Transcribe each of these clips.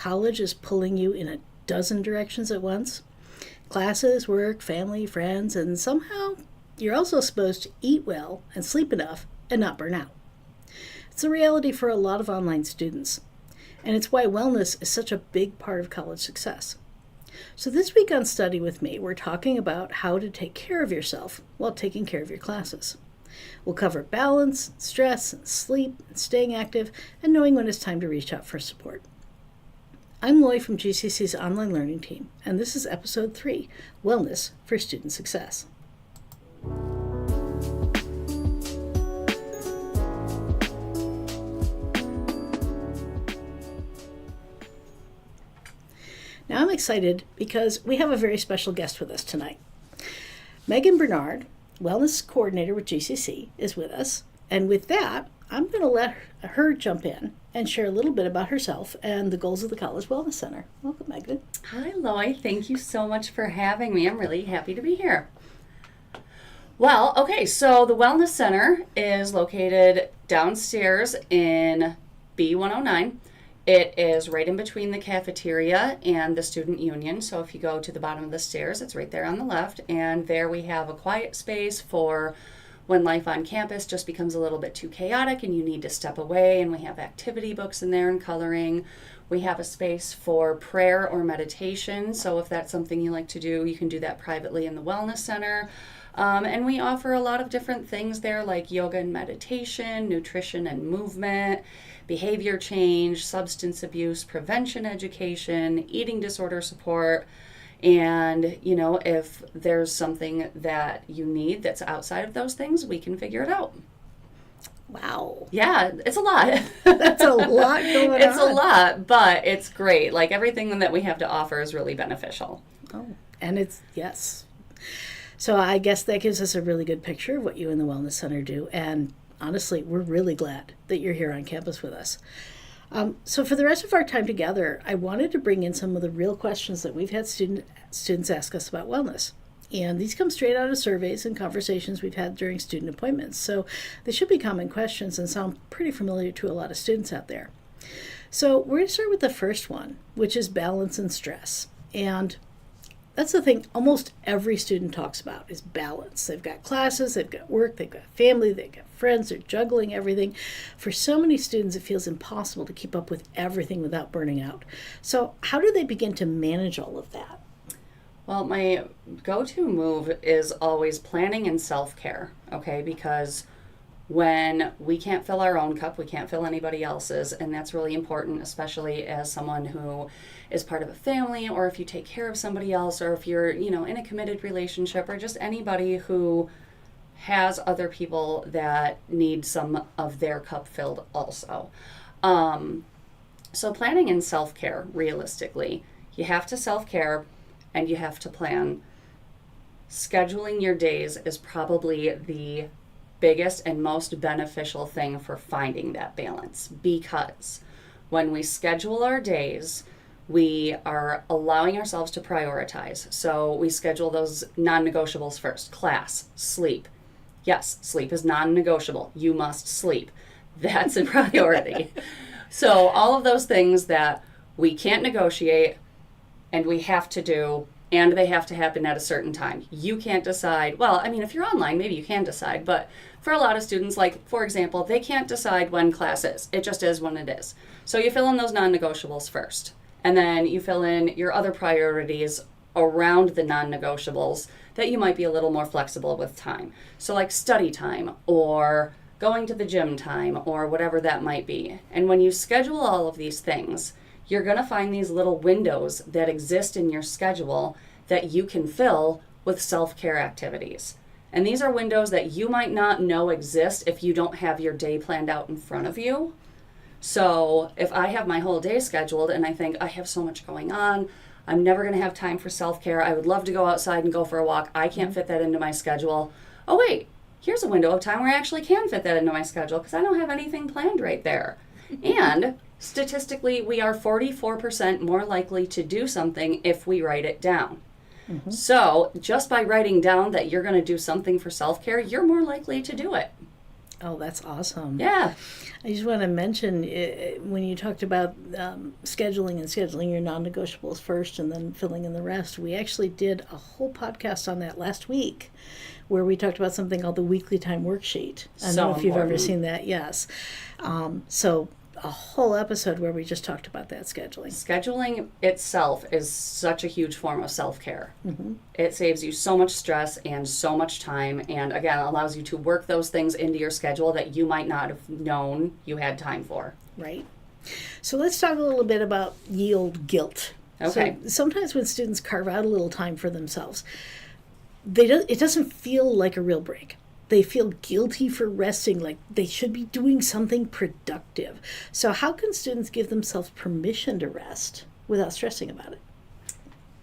college is pulling you in a dozen directions at once? Classes, work, family, friends, and somehow you're also supposed to eat well and sleep enough and not burn out. It's a reality for a lot of online students, and it's why wellness is such a big part of college success. So this week on Study With Me, we're talking about how to take care of yourself while taking care of your classes. We'll cover balance, stress, sleep, staying active, and knowing when it's time to reach out for support. I'm Loy from GCC's online learning team, and this is episode 3, Wellness for Student Success. Now I'm excited because we have a very special guest with us tonight. Meghann Bernard, Wellness Coordinator with GCC, is with us. And with that, I'm going to let her jump in and share a little bit about herself and the goals of the College Wellness Center. Welcome, Meghann. Hi, Loy. Thank you so much for having me. I'm really happy to be here. Well, okay, so the Wellness Center is located downstairs in B109. It is right in between the cafeteria and the student union. So if you go to the bottom of the stairs, it's right there on the left. And there we have a quiet space for when life on campus just becomes a little bit too chaotic and you need to step away. And we have activity books in there and coloring. We have a space for prayer or meditation. So if that's something you like to do, you can do that privately in the Wellness Center. And we offer a lot of different things there like yoga and meditation, nutrition and movement, behavior change, substance abuse prevention education, eating disorder support. And, you know, if there's something that you need that's outside of those things, we can figure it out. Wow. Yeah, it's a lot. That's a lot going on. It's a lot, but it's great. Like everything that we have to offer is really beneficial. Oh, and it's, yes. So I guess that gives us a really good picture of what you and the Wellness Center do. And honestly, we're really glad that you're here on campus with us. So for the rest of our time together, I wanted to bring in some of the real questions that we've had students ask us about wellness. And these come straight out of surveys and conversations we've had during student appointments. So they should be common questions and sound pretty familiar to a lot of students out there. So we're going to start with the first one, which is balance and stress. And that's the thing almost every student talks about is balance. They've got classes, they've got work, they've got family, they've got friends, they're juggling everything. For so many students, it feels impossible to keep up with everything without burning out. So how do they begin to manage all of that? Well, my go-to move is always planning and self-care, okay? Because when we can't fill our own cup, we can't fill anybody else's, and that's really important, especially as someone who is part of a family, or if you take care of somebody else, or if you're, you know, in a committed relationship, or just anybody who has other people that need some of their cup filled also. So planning and self-care, realistically, you have to self-care and you have to plan. Scheduling your days is probably the biggest and most beneficial thing for finding that balance, because when we schedule our days, we are allowing ourselves to prioritize. So we schedule those non-negotiables first. Class, sleep. Yes, sleep is non-negotiable. You must sleep. That's a priority. So all of those things that we can't negotiate and we have to do, and they have to happen at a certain time. You can't decide, well, I mean, if you're online, maybe you can decide, but for a lot of students, like, for example, they can't decide when class is. It just is when it is. So you fill in those non-negotiables first, and then you fill in your other priorities around the non-negotiables that you might be a little more flexible with time. So like study time, or going to the gym time, or whatever that might be. And when you schedule all of these things, you're going to find these little windows that exist in your schedule that you can fill with self-care activities. And these are windows that you might not know exist if you don't have your day planned out in front of you. So if I have my whole day scheduled and I think I have so much going on, I'm never going to have time for self-care. I would love to go outside and go for a walk. I can't fit that into my schedule. Oh, wait, here's a window of time where I actually can fit that into my schedule because I don't have anything planned right there. And statistically, we are 44% more likely to do something if we write it down. Mm-hmm. So just by writing down that you're going to do something for self-care, you're more likely to do it. Oh, that's awesome. Yeah. I just want to mention when you talked about scheduling your non-negotiables first and then filling in the rest, we actually did a whole podcast on that last week where we talked about something called the weekly time worksheet. I don't know if you've ever seen that. Yes. So a whole episode where we just talked about that scheduling. Scheduling itself is such a huge form of self-care. It saves you so much stress and so much time, and again, allows you to work those things into your schedule that you might not have known you had time for. Right. So let's talk a little bit about yield guilt. Okay. So sometimes when students carve out a little time for themselves, it doesn't feel like a real break. They feel guilty for resting, like they should be doing something productive. So how can students give themselves permission to rest without stressing about it?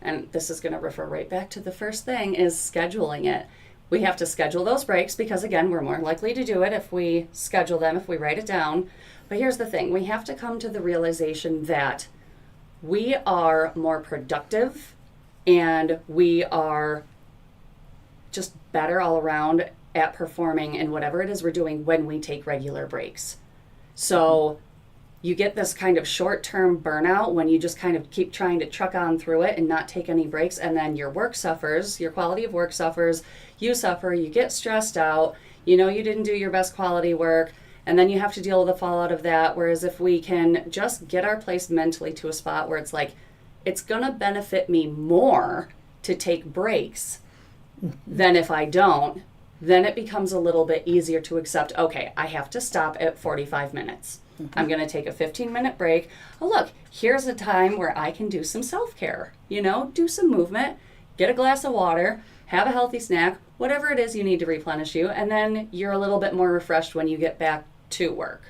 And this is going to refer right back to the first thing, is scheduling it. We have to schedule those breaks because, again, we're more likely to do it if we schedule them, if we write it down. But here's the thing. We have to come to the realization that we are more productive and we are just better all around at performing in whatever it is we're doing when we take regular breaks. So you get this kind of short-term burnout when you just kind of keep trying to truck on through it and not take any breaks, and then your work suffers, your quality of work suffers, you suffer, you get stressed out, you know you didn't do your best quality work, and then you have to deal with the fallout of that. Whereas if we can just get our place mentally to a spot where it's like, it's gonna benefit me more to take breaks than if I don't, then it becomes a little bit easier to accept, okay, I have to stop at 45 minutes. I'm going to take a 15-minute break. Oh, look, here's a time where I can do some self-care, do some movement, get a glass of water, have a healthy snack, whatever it is you need to replenish you, and then you're a little bit more refreshed when you get back to work.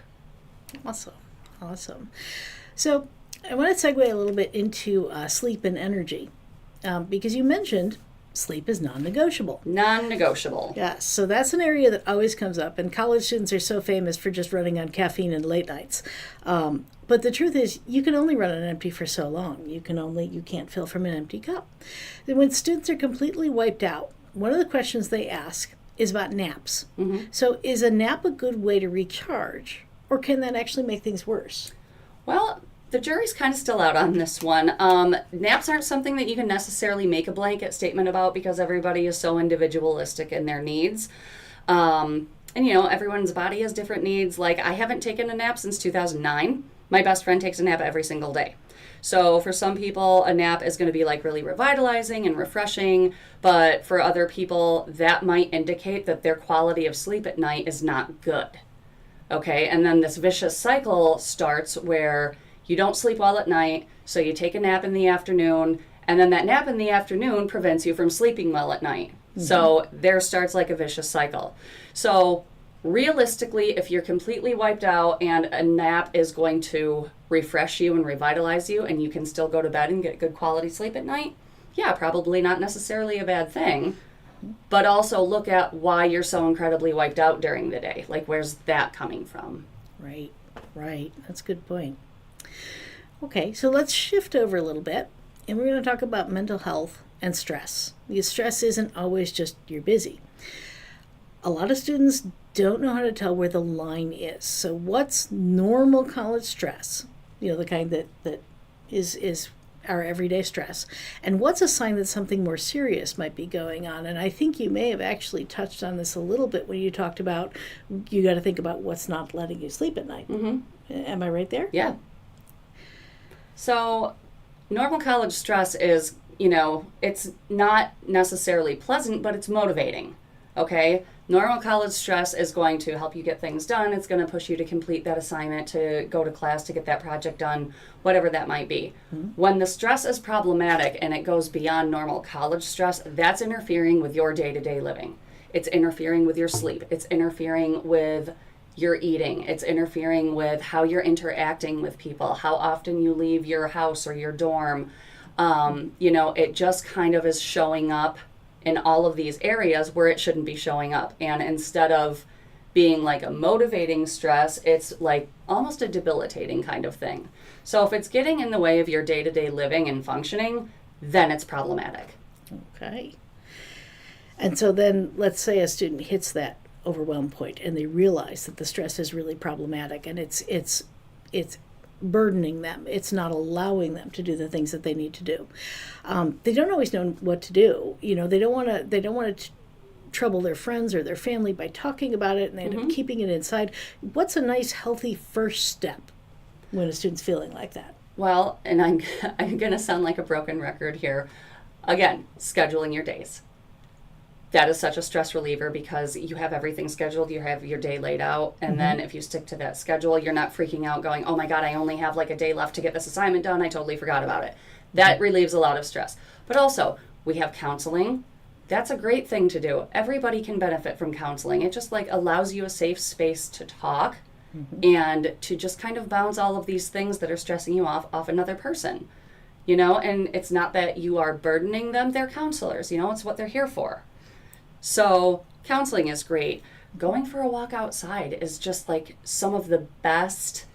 Awesome. So I want to segue a little bit into sleep and energy because you mentioned sleep is non-negotiable. Non-negotiable. Yes, so that's an area that always comes up, and college students are so famous for just running on caffeine and late nights. But the truth is, you can only run on empty for so long. You can't fill from an empty cup. And when students are completely wiped out, one of the questions they ask is about naps. So is a nap a good way to recharge, or can that actually make things worse? Well, the jury's kind of still out on this one. Naps aren't something that you can necessarily make a blanket statement about because everybody is so individualistic in their needs. And everyone's body has different needs. Like, I haven't taken a nap since 2009. My best friend takes a nap every single day. So for some people, a nap is going to be like really revitalizing and refreshing. But for other people, that might indicate that their quality of sleep at night is not good. Okay, and then this vicious cycle starts where you don't sleep well at night, so you take a nap in the afternoon, and then that nap in the afternoon prevents you from sleeping well at night. So there starts like a vicious cycle. So realistically, if you're completely wiped out and a nap is going to refresh you and revitalize you, and you can still go to bed and get good quality sleep at night, yeah, probably not necessarily a bad thing. But also look at why you're so incredibly wiped out during the day. Like, where's that coming from? Right. That's a good point. Okay, so let's shift over a little bit, and we're going to talk about mental health and stress. Because stress isn't always just you're busy. A lot of students don't know how to tell where the line is. So what's normal college stress? The kind that is our everyday stress. And what's a sign that something more serious might be going on? And I think you may have actually touched on this a little bit when you talked about you got to think about what's not letting you sleep at night. Am I right there? Yeah. So normal college stress is, it's not necessarily pleasant, but it's motivating, okay? Normal college stress is going to help you get things done. It's going to push you to complete that assignment, to go to class, to get that project done, whatever that might be. When the stress is problematic and it goes beyond normal college stress, that's interfering with your day-to-day living. It's interfering with your sleep. It's interfering with your eating. It's interfering with how you're interacting with people, how often you leave your house or your dorm. It just kind of is showing up in all of these areas where it shouldn't be showing up. And instead of being like a motivating stress, it's like almost a debilitating kind of thing. So if it's getting in the way of your day-to-day living and functioning, then it's problematic. Okay. And so then let's say a student hits that overwhelm point and they realize that the stress is really problematic and it's burdening them. It's not allowing them to do the things that they need to do. They don't always know what to do. You know, they don't want to trouble their friends or their family by talking about it, and they end up keeping it inside. What's a nice, healthy first step when a student's feeling like that? Well, and I'm going to sound like a broken record here. Again, scheduling your days. That is such a stress reliever because you have everything scheduled, you have your day laid out, and then if you stick to that schedule, you're not freaking out going, oh my God, I only have like a day left to get this assignment done, I totally forgot about it. That relieves a lot of stress. But also, we have counseling. That's a great thing to do. Everybody can benefit from counseling. It just like allows you a safe space to talk and to just kind of bounce all of these things that are stressing you off another person. You know, and it's not that you are burdening them, they're counselors, you know, it's what they're here for. So counseling is great. Going for a walk outside is just like some of the best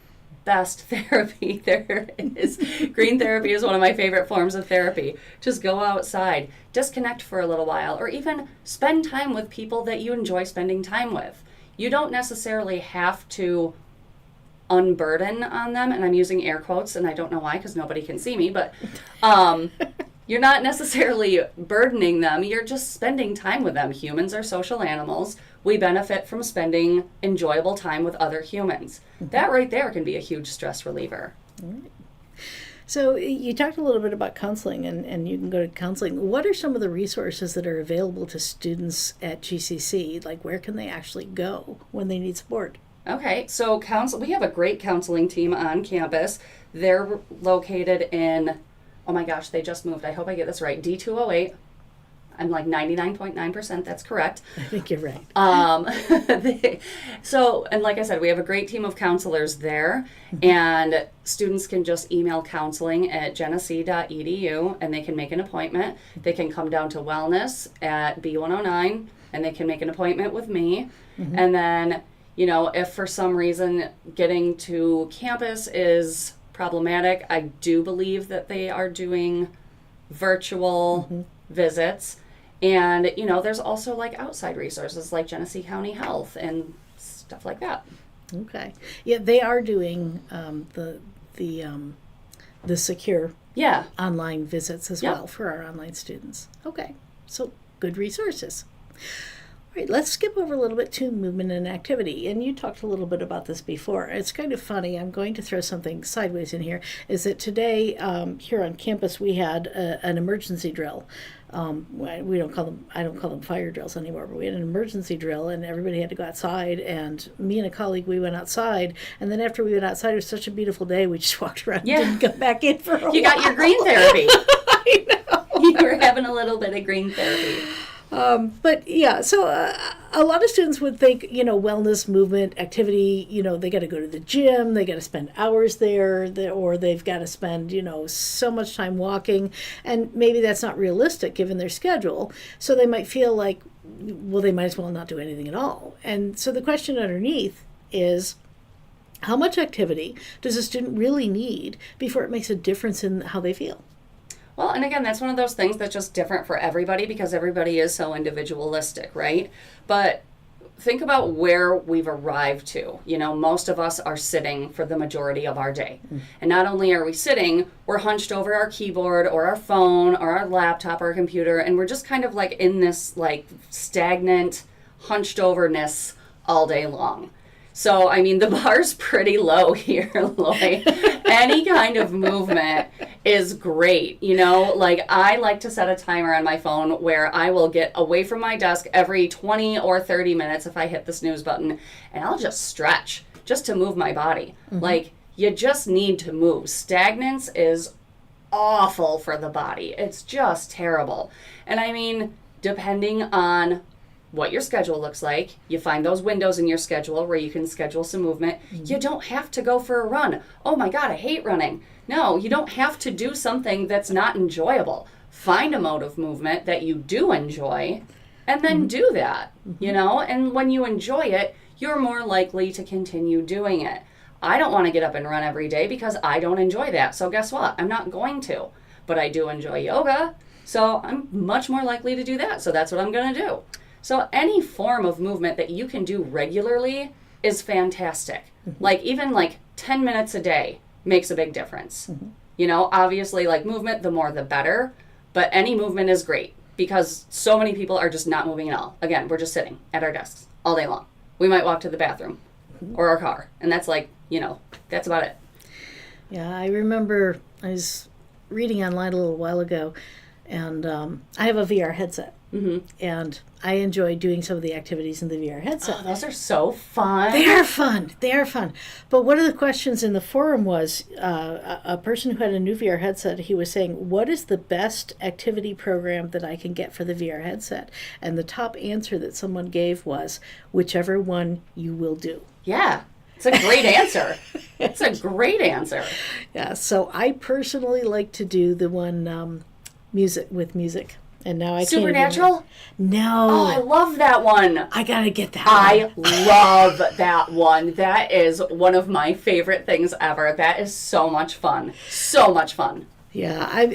therapy there is. Green therapy is one of my favorite forms of therapy. Just go outside, disconnect for a little while, or even spend time with people that you enjoy spending time with. You don't necessarily have to unburden on them, and I'm using air quotes, and I don't know why because nobody can see me, but you're not necessarily burdening them. You're just spending time with them. Humans are social animals. We benefit from spending enjoyable time with other humans. That right there can be a huge stress reliever. All right. So you talked a little bit about counseling, and you can go to counseling. What are some of the resources that are available to students at GCC? Like, where can they actually go when they need support? Okay, so we have a great counseling team on campus. They're located in, oh my gosh, they just moved. I hope I get this right. D208. I'm like 99.9% that's correct. I think you're right. And like I said, we have a great team of counselors there, and students can just email counseling@genesee.edu, and they can make an appointment. They can come down to wellness at B109, and they can make an appointment with me. And then, you know, if for some reason getting to campus is problematic, I do believe that they are doing virtual visits. And, you know, there's also like outside resources like Genesee County Health and stuff like that. Okay. Yeah, they are doing the secure online visits as well for our online students. Okay. So good resources. All right, let's skip over a little bit to movement and activity. And you talked a little bit about this before. It's kind of funny. I'm going to throw something sideways in here. Is that today here on campus we had an emergency drill. We don't call them. I don't call them fire drills anymore. But we had an emergency drill, and everybody had to go outside. And me and a colleague, we went outside. And then after we went outside, it was such a beautiful day. We just walked around and didn't come back in for a while. You got your green therapy. I know. You were having a little bit of green therapy. But yeah, so a lot of students would think, you know, wellness, movement, activity, you know, they got to go to the gym, they got to spend hours there, or they've got to spend, you know, so much time walking. And maybe that's not realistic given their schedule. So they might feel like, well, they might as well not do anything at all. And so the question underneath is, how much activity does a student really need before it makes a difference in how they feel? Well, and again, that's one of those things that's just different for everybody because everybody is so individualistic, right? But think about where we've arrived to. You know, most of us are sitting for the majority of our day. And not only are we sitting, we're hunched over our keyboard or our phone or our laptop or our computer, and we're just kind of like in this like stagnant, hunched overness all day long. So, I mean, the bar's pretty low here, Loy. Any kind of movement is great, you know? Like, I like to set a timer on my phone where I will get away from my desk every 20 or 30 minutes if I hit the snooze button, and I'll just stretch just to move my body. Like, you just need to move. Stagnance is awful for the body. It's just terrible. And I mean, depending on what your schedule looks like, you find those windows in your schedule where you can schedule some movement. You don't have to go for a run. Oh my God, I hate running. No, you don't have to do something that's not enjoyable. Find a mode of movement that you do enjoy and then do that, you know? And when you enjoy it, you're more likely to continue doing it. I don't want to get up and run every day because I don't enjoy that. So guess what? I'm not going to. But I do enjoy yoga, so I'm much more likely to do that. So that's what I'm going to do. So any form of movement that you can do regularly is fantastic. Like even like 10 minutes a day makes a big difference. You know, obviously like movement, the more the better, but any movement is great because so many people are just not moving at all. Again, we're just sitting at our desks all day long. We might walk to the bathroom or our car, and that's like, you know, that's about it. Yeah, I remember I was reading online a little while ago, and I have a VR headset. And I enjoy doing some of the activities in the VR headset. Oh, those are so fun. They are fun. They are fun. But one of the questions in the forum was a person who had a new VR headset, he was saying, what is the best activity program that I can get for the VR headset? And the top answer that someone gave was, whichever one you will do. Yeah. It's a great answer. It's a great answer. Yeah, so I personally like to do the one music. And now I Supernatural? No. Oh, I love that one. I gotta get that I love that one. That is one of my favorite things ever. That is so much fun. So much fun. Yeah,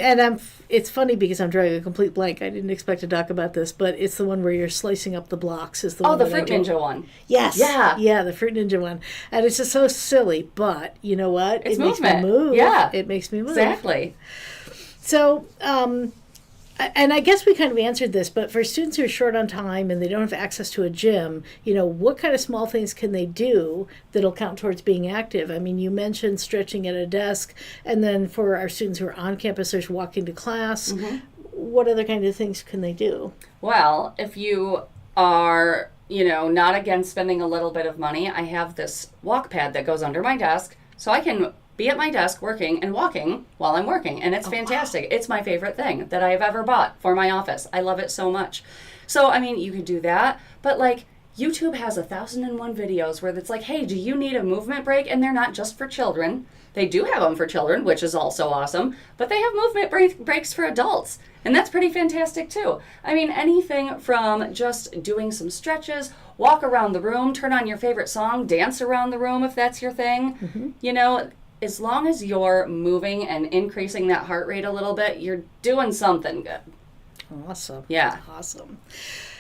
it's funny because I'm drawing a complete blank. I didn't expect to talk about this, but it's the one where you're slicing up the blocks. Is the one the Fruit Ninja one. Yes. Yeah. Yeah, the Fruit Ninja one. And it's just so silly, but you know what? It's it makes movement. me move. Yeah. It makes me move. Exactly. So, and I guess we kind of answered this, but for students who are short on time and they don't have access to a gym, you know, what kind of small things can they do that'll count towards being active? I mean, you mentioned stretching at a desk, and then for our students who are on campus, there's walking to class. What other kind of things can they do? Well, if you are, you know, not against spending a little bit of money, I have this walk pad that goes under my desk, so I can be at my desk working and walking while I'm working, and it's fantastic. Wow. It's my favorite thing that I have ever bought for my office. I love it so much. So, I mean, you could do that, but like YouTube has 1,001 videos where it's like, hey, do you need a movement break? And they're not just for children. They do have them for children, which is also awesome, but they have movement breaks for adults, and that's pretty fantastic too. I mean, anything from just doing some stretches, walk around the room, turn on your favorite song, dance around the room if that's your thing, you know, as long as you're moving and increasing that heart rate a little bit, you're doing something good. Awesome. Yeah. Awesome.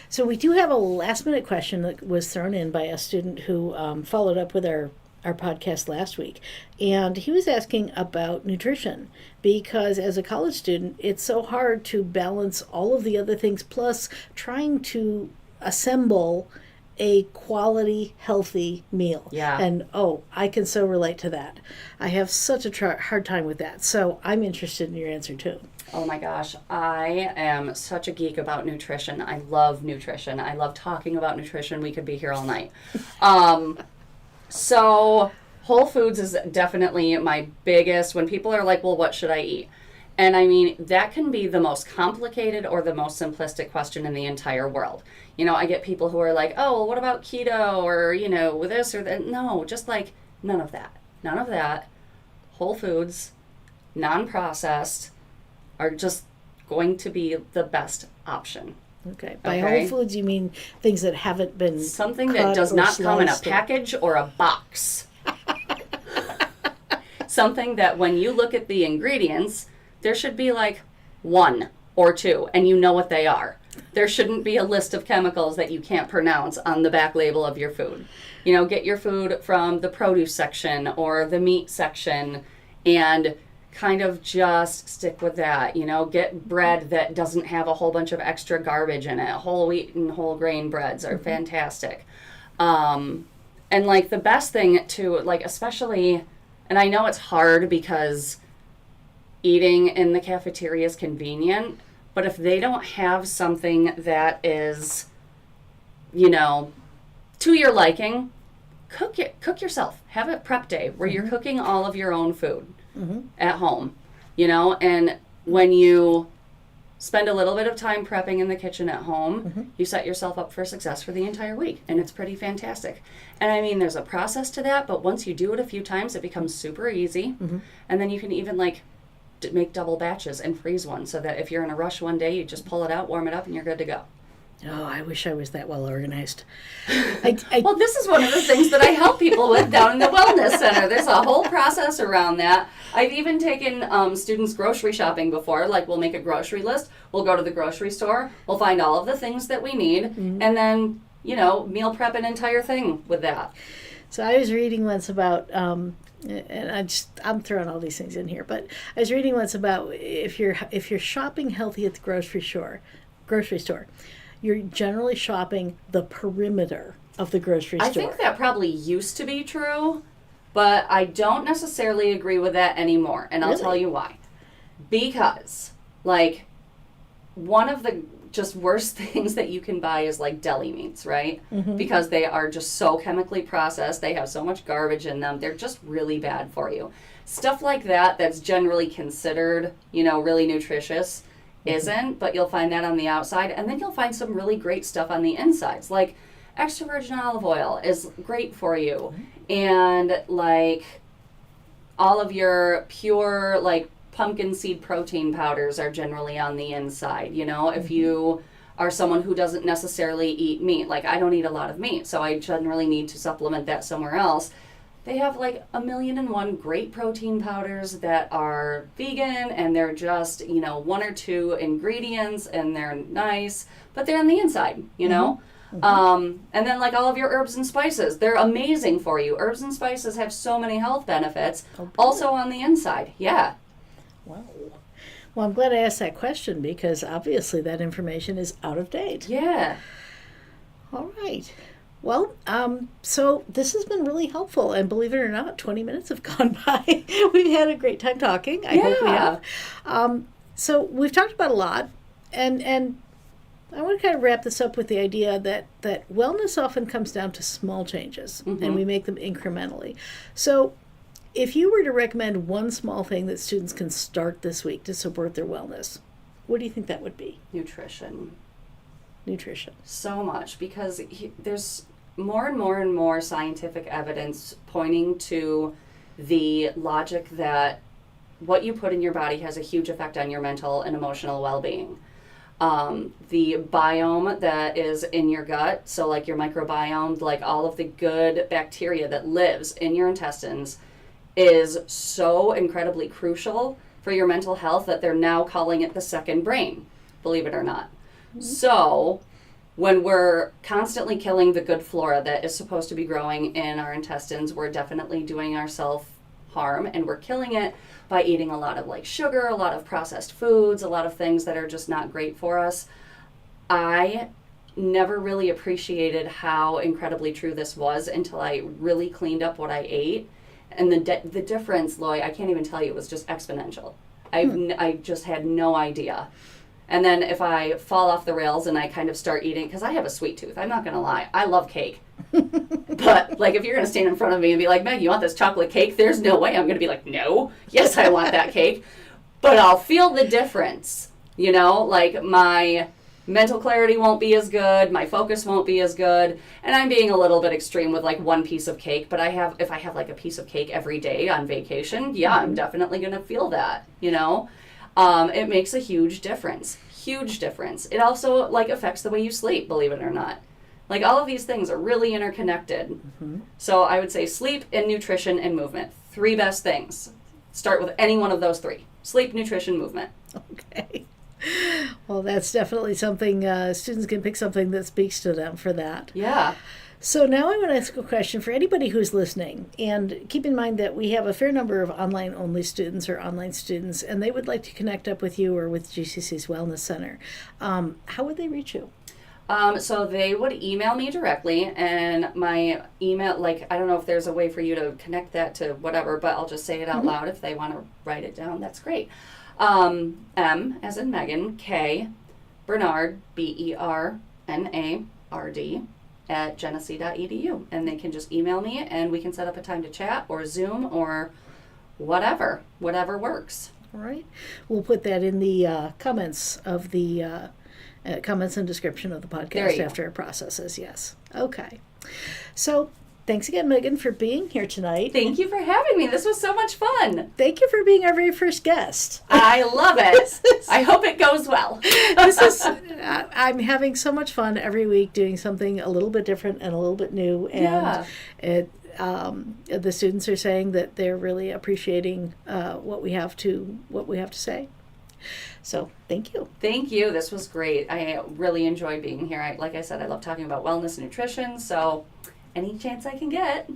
So we do have a last minute question that was thrown in by a student who followed up with our podcast last week. And he was asking about nutrition because as a college student, it's so hard to balance all of the other things plus trying to assemble a quality, healthy meal. Yeah. And, I can so relate to that. I have such a hard time with that. So I'm interested in your answer, too. Oh, my gosh. I am such a geek about nutrition. I love nutrition. I love talking about nutrition. We could be here all night. So Whole Foods is definitely my biggest, when people are like, well, what should I eat? And I mean, that can be the most complicated or the most simplistic question in the entire world. You know, I get people who are like, oh, well, what about keto or, you know, with this or that? No, just like none of that. None of that. Whole Foods, non-processed, are just going to be the best option. Okay. By Whole Foods, you mean things that haven't been something that does not come in a package or a box. Something that when you look at the ingredients, there should be like 1 or 2, and you know what they are. There shouldn't be a list of chemicals that you can't pronounce on the back label of your food. You know, get your food from the produce section or the meat section and kind of just stick with that. You know, get bread that doesn't have a whole bunch of extra garbage in it. Whole wheat and whole grain breads are fantastic. And like the best thing to, like, especially, and I know it's hard because eating in the cafeteria is convenient, but if they don't have something that is, you know, to your liking, cook yourself. Have a prep day where you're cooking all of your own food at home, you know, and when you spend a little bit of time prepping in the kitchen at home, you set yourself up for success for the entire week, and it's pretty fantastic. And I mean, there's a process to that, but once you do it a few times, it becomes super easy, and then you can even like make double batches and freeze one so that if you're in a rush one day, you just pull it out, warm it up, and you're good to go. Oh, I wish I was that well organized. Well, this is one of the things that I help people with down in the Wellness Center. There's a whole process around that. I've even taken students grocery shopping before. Like, we'll make a grocery list. We'll go to the grocery store. We'll find all of the things that we need. Mm-hmm. And then, meal prep an entire thing with that. So I was reading once about, and I'm throwing all these things in here, but I was reading once about if you're shopping healthy at the grocery store, you're generally shopping the perimeter of the grocery store. I think that probably used to be true, but I don't necessarily agree with that anymore, and I'll tell you why. Because, one of the just worst things that you can buy is deli meats, right? Mm-hmm. Because they are just so chemically processed. They have so much garbage in them. They're just really bad for you. Stuff like that that's generally considered, really nutritious isn't, but you'll find that on the outside. And then you'll find some really great stuff on the insides. Like extra virgin olive oil is great for you. And all of your pure pumpkin seed protein powders are generally on the inside. If you are someone who doesn't necessarily eat meat, I don't eat a lot of meat, so I generally need to supplement that somewhere else. They have 1,000,001 great protein powders that are vegan, and they're just, 1 or 2 ingredients, and they're nice, but they're on the inside, Mm-hmm. And then all of your herbs and spices, they're amazing for you. Herbs and spices have so many health benefits, also on the inside. Yeah. Wow. Well, I'm glad I asked that question because obviously that information is out of date. Yeah. All right. Well, so this has been really helpful, and believe it or not, 20 minutes have gone by. We've had a great time talking. I hope we have. So we've talked about a lot, and I want to kind of wrap this up with the idea that wellness often comes down to small changes, mm-hmm. and we make them incrementally. So if you were to recommend one small thing that students can start this week to support their wellness, what do you think that would be? Nutrition. So much, because there's more and more and more scientific evidence pointing to the logic that what you put in your body has a huge effect on your mental and emotional well-being. The biome that is in your gut, so your microbiome, all of the good bacteria that lives in your intestines is so incredibly crucial for your mental health that they're now calling it the second brain, believe it or not. Mm-hmm. So when we're constantly killing the good flora that is supposed to be growing in our intestines, we're definitely doing ourselves harm, and we're killing it by eating a lot of sugar, a lot of processed foods, a lot of things that are just not great for us. I never really appreciated how incredibly true this was until I really cleaned up what I ate. And the difference, Loy, I can't even tell you, it was just exponential. I just had no idea. And then if I fall off the rails and I kind of start eating, because I have a sweet tooth, I'm not going to lie. I love cake. But, if you're going to stand in front of me and be like, Meg, you want this chocolate cake? There's no way I'm going to be like, no. Yes, I want that cake. But I'll feel the difference. My mental clarity won't be as good, my focus won't be as good, and I'm being a little bit extreme with one piece of cake, but if I have a piece of cake every day on vacation, yeah, I'm definitely going to feel that, It makes a huge difference. It also affects the way you sleep, believe it or not. All of these things are really interconnected. Mm-hmm. So I would say sleep and nutrition and movement. 3 best things. Start with any one of those 3. Sleep, nutrition, movement. Okay. Well, that's definitely something, students can pick something that speaks to them for that. Yeah. So now I want to ask a question for anybody who's listening. And keep in mind that we have a fair number of online-only students or online students, and they would like to connect up with you or with GCC's Wellness Center. How would they reach you? So they would email me directly, and my email, I don't know if there's a way for you to connect that to whatever, but I'll just say it out mm-hmm. loud. If they want to write it down, that's great. M as in Meghann, K, Bernard, Bernard, at genesee.edu. And they can just email me, and we can set up a time to chat or Zoom or whatever works. All right. We'll put that in the comments of the comments and description of the podcast after it processes. Yes. Okay. So Thanks again, Meghann, for being here tonight. Thank you for having me. This was so much fun. Thank you for being our very first guest. I love it. I hope it goes well. I'm having so much fun every week doing something a little bit different and a little bit new. And the students are saying that they're really appreciating what we have to say. So thank you. Thank you. This was great. I really enjoyed being here. Like I said, I love talking about wellness and nutrition. So any chance I can get.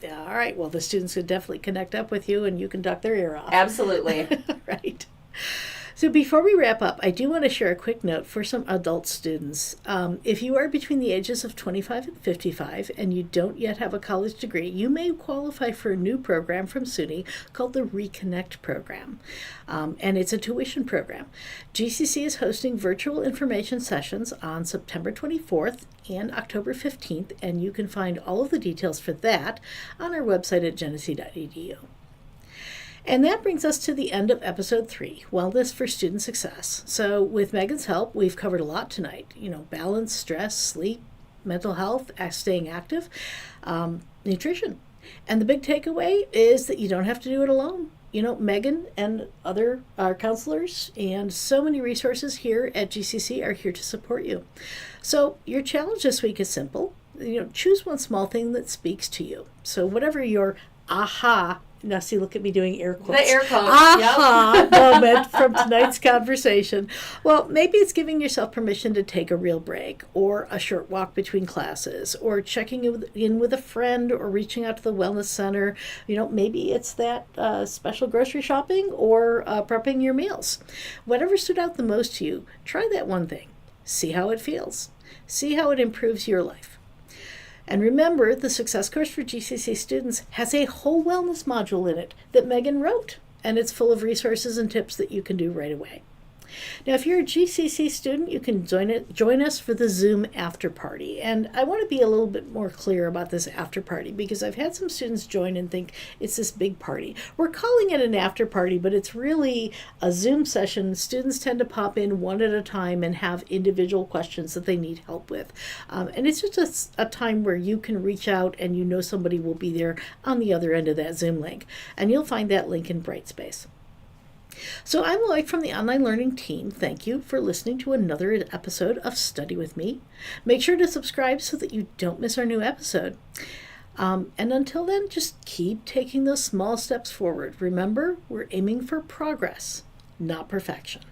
All right. Well, the students could definitely connect up with you and you can duck their ear off. Absolutely. Right. So before we wrap up, I do want to share a quick note for some adult students. If you are between the ages of 25 and 55 and you don't yet have a college degree, you may qualify for a new program from SUNY called the Reconnect program. And it's a tuition program. GCC is hosting virtual information sessions on September 24th and October 15th, and you can find all of the details for that on our website at genesee.edu. And that brings us to the end of episode 3, Wellness for Student Success. So with Meghann's help, we've covered a lot tonight. Balance, stress, sleep, mental health, staying active, nutrition. And the big takeaway is that you don't have to do it alone. Meghann and other counselors and so many resources here at GCC are here to support you. So your challenge this week is simple. Choose one small thing that speaks to you. So whatever your aha, now see, look at me doing air quotes. The air quotes. Aha moment from tonight's conversation. Well, maybe it's giving yourself permission to take a real break, or a short walk between classes, or checking in with a friend, or reaching out to the wellness center. Maybe it's that special grocery shopping, or prepping your meals. Whatever stood out the most to you, try that one thing. See how it feels. See how it improves your life. And remember, the Success Course for GCC students has a whole wellness module in it that Meghann wrote, and it's full of resources and tips that you can do right away. Now, if you're a GCC student, you can join us for the Zoom after party. And I want to be a little bit more clear about this after party because I've had some students join and think it's this big party. We're calling it an after party, but it's really a Zoom session. Students tend to pop in one at a time and have individual questions that they need help with. And it's just a time where you can reach out and somebody will be there on the other end of that Zoom link. And you'll find that link in Brightspace. So I'm Lloyd from the online learning team. Thank you for listening to another episode of Study With Me. Make sure to subscribe so that you don't miss our new episode. And until then, just keep taking those small steps forward. Remember, we're aiming for progress, not perfection.